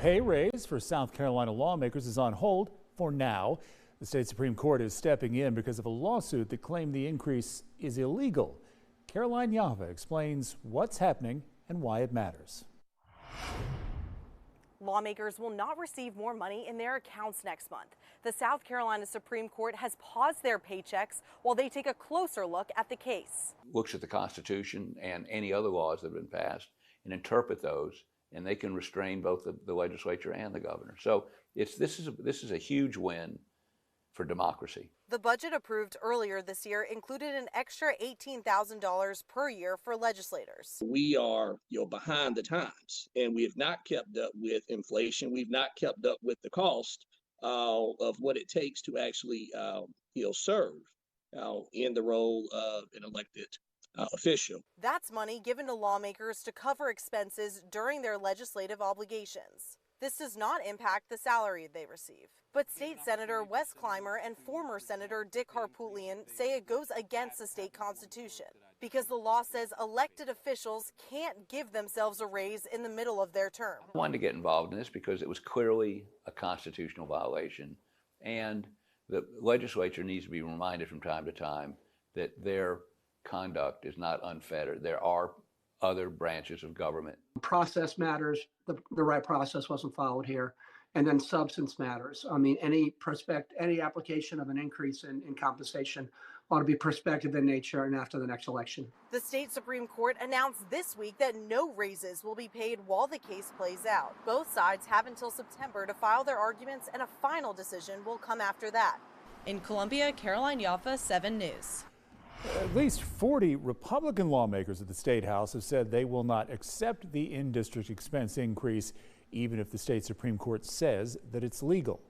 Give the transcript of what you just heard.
pay raise for South Carolina lawmakers is on hold for now. The state Supreme Court is stepping in because of a lawsuit that claimed the increase is illegal. Caroline Yava explains what's happening and why it matters. Lawmakers will not receive more money in their accounts next month. The South Carolina Supreme Court has paused their paychecks while they take a closer look at the case. Looks at the Constitution and any other laws that have been passed and interpret those, and they can restrain both the legislature and the governor. So this is a huge win for democracy. The budget approved earlier this year included an extra $18,000 per year for legislators. We are, behind the times, and we have not kept up with inflation. We've not kept up with the cost of what it takes to actually, serve in the role of an elected official. That's money given to lawmakers to cover expenses during their legislative obligations. This does not impact the salary they receive. But State Senator Wes Clymer and former Senator Dick Harpootlian say it goes against the state constitution because the law says elected officials can't give themselves a raise in the middle of their term. I wanted to get involved in this because it was clearly a constitutional violation, and the legislature needs to be reminded from time to time that their conduct is not unfettered. There are other branches of government. Process matters. The right process wasn't followed here. And then substance matters. I mean, any application of an increase in compensation ought to be prospective in nature and after the next election. The state Supreme Court announced this week that no raises will be paid while the case plays out. Both sides have until September to file their arguments, and a final decision will come after that. In Columbia, Caroline Yaffa, 7 News. At least 40 Republican lawmakers at the State House have said they will not accept the in-district expense increase, even if the state Supreme Court says that it's legal.